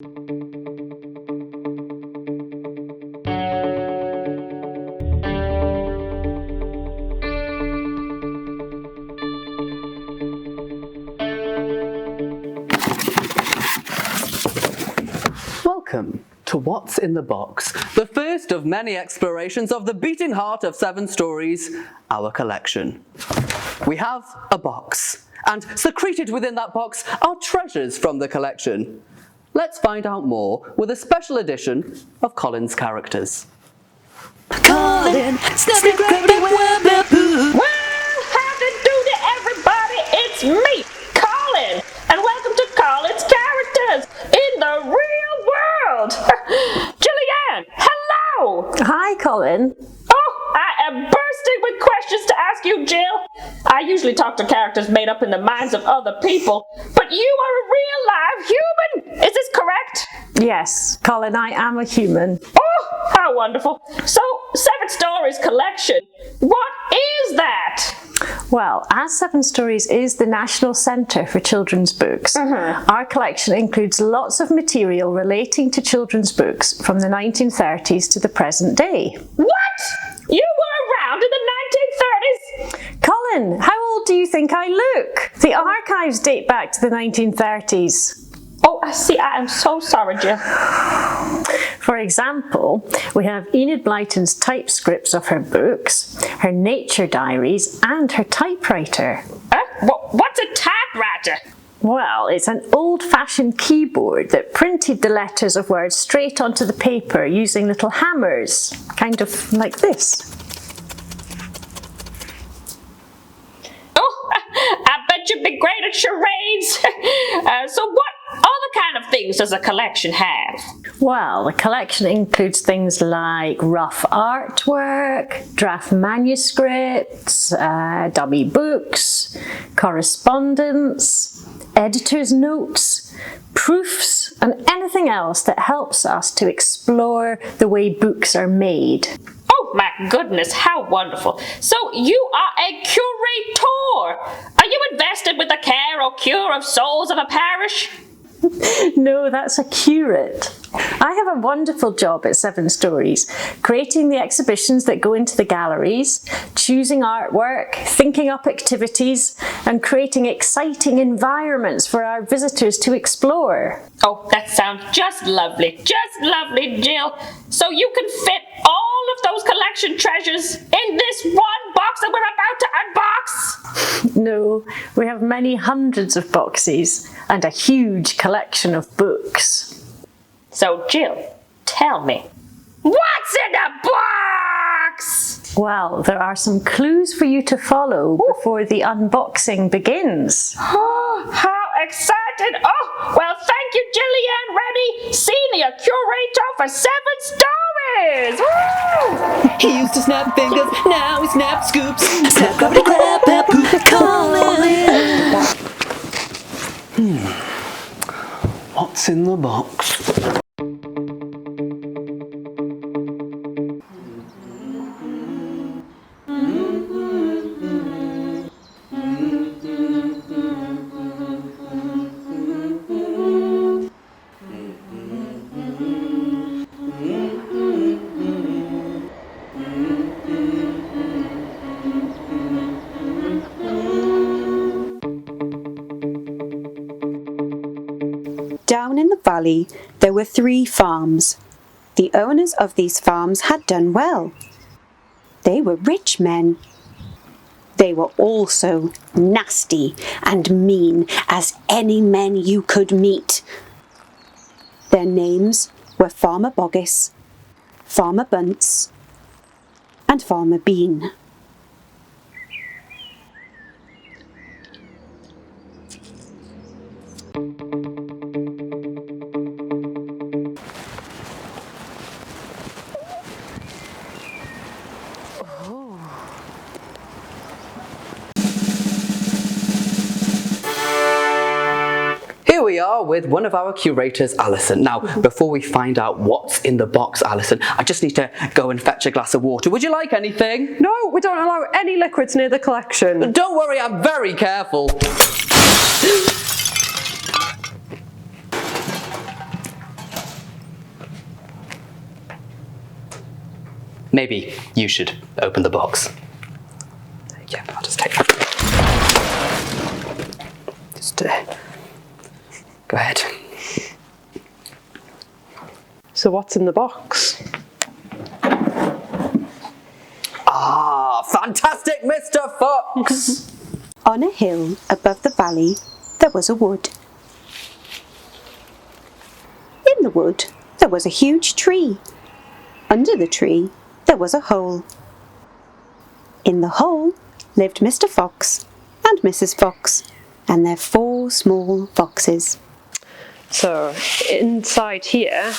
Welcome to What's in the Box, the first of many explorations of the beating heart of 7 Stories, our collection. We have a box, and secreted within that box are treasures from the collection. Let's find out more with a special edition of Colin's characters. Colin, snap, gravity, Well, howdy doody everybody, it's me, Colin, and welcome to Colin's Characters in the Real World. Julianne, hello! Hi, Colin. Oh, I am bursting with questions to ask you, Jill. I usually talk to characters made up in the minds of other people, but you are a real live human, is this correct? Yes, Colin, I am a human. Oh, how wonderful. So, 7 Stories collection, what is that? Well, as 7 Stories is the National Centre for Children's Books, our collection includes lots of material relating to children's books from the 1930s to the present day. What? You were around in the 1930s? Colin, how old do you think I look? The archives date back to the 1930s. Oh, I see. I am so sorry, Jill. For example, we have Enid Blyton's typescripts of her books, her nature diaries, and her typewriter. What's a typewriter? Well, it's an old-fashioned keyboard that printed the letters of words straight onto the paper using little hammers, kind of like this. Oh, I bet you'd be great at charades. So what other kind of things does a collection have? Well, the collection includes things like rough artwork, draft manuscripts, dummy books, correspondence, editor's notes, proofs, and anything else that helps us to explore the way books are made. Oh my goodness, how wonderful. So you are a curator. Are you invested with the care or cure of souls of a parish? No, that's a curate. I have a wonderful job at 7 Stories, creating the exhibitions that go into the galleries, choosing artwork, thinking up activities, and creating exciting environments for our visitors to explore. Oh, that sounds just lovely, Jill. So you can fit all of those collection treasures in this one box that we're about to unbox? No, we have many hundreds of boxes and a huge collection of books. So, Jill, tell me, what's in the box? Well, there are some clues for you to follow before the unboxing begins. Oh, how excited! Oh, well, thank you, Jillian Reddy, Senior Curator for 7 Stories! Woo! He used to snap fingers, now he snaps scoops. Snap, clappity, clap, clap, poop, Colin. What's in the box? Down in the valley, there were 3 farms. The owners of these farms had done well. They were rich men. They were also nasty and mean as any men you could meet. Their names were Farmer Boggis, Farmer Bunce, and Farmer Bean. Here we are with one of our curators, Alison. Now, before we find out what's in the box, Alison, I just need to go and fetch a glass of water. Would you like anything? No, we don't allow any liquids near the collection. Don't worry, I'm very careful. Maybe you should open the box. Yeah, I'll just take that. Just go ahead. So what's in the box? Ah, fantastic, Mr. Fox! On a hill above the valley, there was a wood. In the wood, there was a huge tree. Under the tree, there was a hole. In the hole lived Mr. Fox and Mrs. Fox and their 4 small foxes. So inside here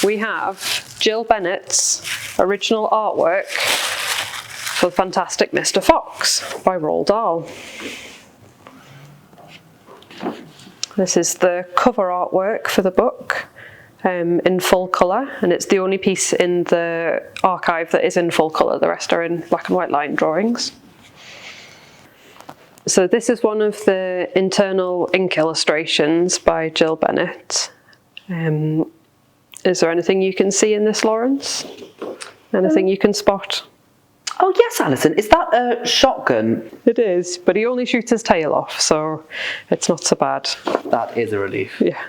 we have Jill Bennett's original artwork for Fantastic Mr. Fox by Roald Dahl. This is the cover artwork for the book in full colour, and it's the only piece in the archive that is in full colour. The rest are in black and white line drawings. So this is one of the internal ink illustrations by Jill Bennett. Is there anything you can see in this, Lawrence? Anything you can spot? Oh yes, Alison, is that a shotgun? It is, but he only shoots his tail off, so it's not so bad. That is a relief. Yeah.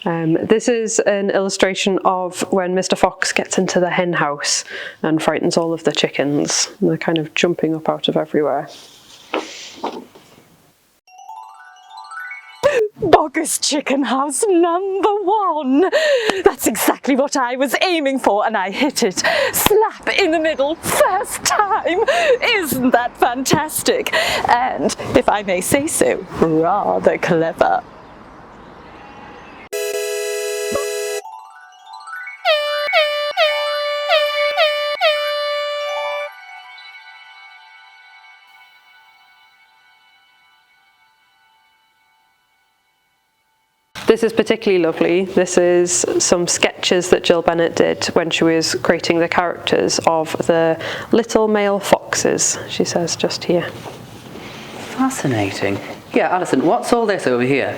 This is an illustration of when Mr. Fox gets into the hen house and frightens all of the chickens. And they're kind of jumping up out of everywhere. Bogus Chicken House #1. That's exactly what I was aiming for, and I hit it slap in the middle first time. Isn't that fantastic? And, if I may say so, rather clever. This is particularly lovely. This is some sketches that Jill Bennett did when she was creating the characters of the little male foxes, she says just here. Fascinating. Yeah, Alison, what's all this over here?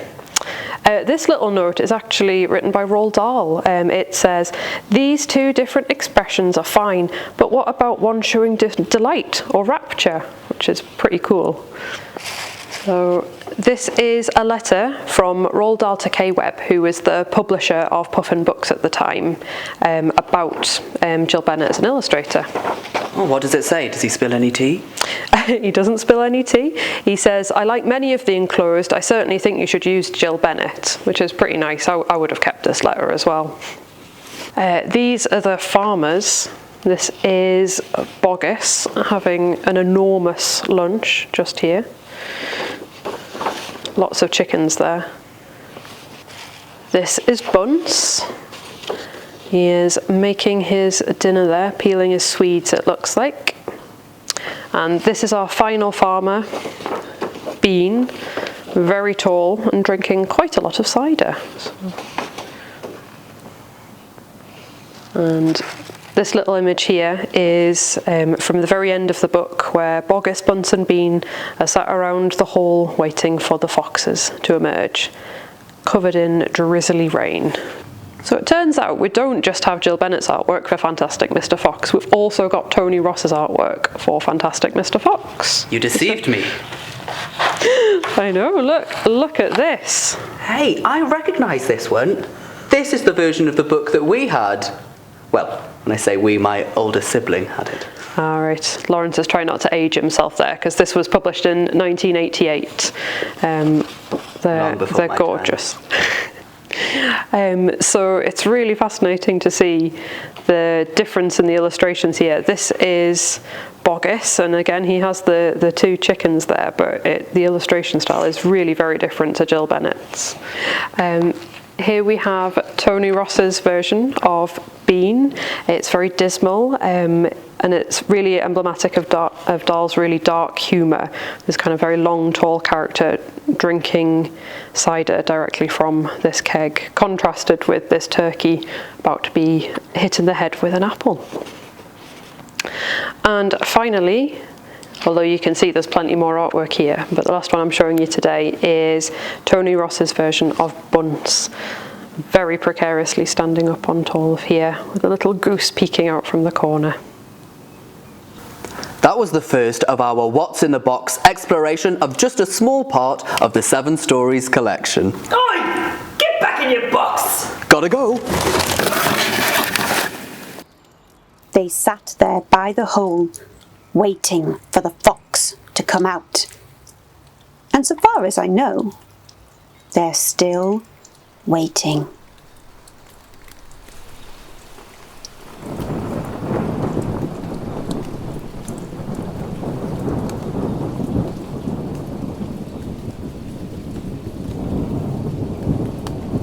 This little note is actually written by Roald Dahl. It says, "These 2 different expressions are fine, but what about one showing delight or rapture?" Which is pretty cool. So this is a letter from Roald Dahl to Kay Webb, who was the publisher of Puffin books at the time, about Jill Bennett as an illustrator. Oh, what does it say? Does he spill any tea? He doesn't spill any tea. He says, "I like many of the enclosed. I certainly think you should use Jill Bennett," which is pretty nice. I would have kept this letter as well. These are the farmers. This is Boggis having an enormous lunch just here. Lots of chickens there. This is Bunce. He is making his dinner there, peeling his Swedes it looks like. And this is our final farmer, Bean, very tall and drinking quite a lot of cider. And this little image here is from the very end of the book, where Boggis, Bunce and Bean are sat around the hall waiting for the foxes to emerge, covered in drizzly rain. So it turns out we don't just have Jill Bennett's artwork for Fantastic Mr. Fox, we've also got Tony Ross's artwork for Fantastic Mr. Fox. You deceived me. I know, look at this. Hey, I recognise this one. This is the version of the book that we had. Well, when I say we, my older sibling had it. All right, Lawrence is trying not to age himself there, because this was published in 1988. They're gorgeous. So it's really fascinating to see the difference in the illustrations here. This is Boggis, and again he has the 2 chickens there, but the illustration style is really very different to Jill Bennett's. Here we have Tony Ross's version of Bean. It's very dismal, and it's really emblematic of Dahl's really dark humour. This kind of very long, tall character drinking cider directly from this keg, contrasted with this turkey about to be hit in the head with an apple. And finally, although you can see there's plenty more artwork here, but the last one I'm showing you today is Tony Ross's version of Bunce. very precariously standing up on top of here, with a little goose peeking out from the corner. That was the first of our What's in the Box exploration of just a small part of the 7 Stories collection. Oi! Get back in your box! Gotta go! They sat there by the hole, waiting for the fox to come out. And so far as I know, they're still waiting.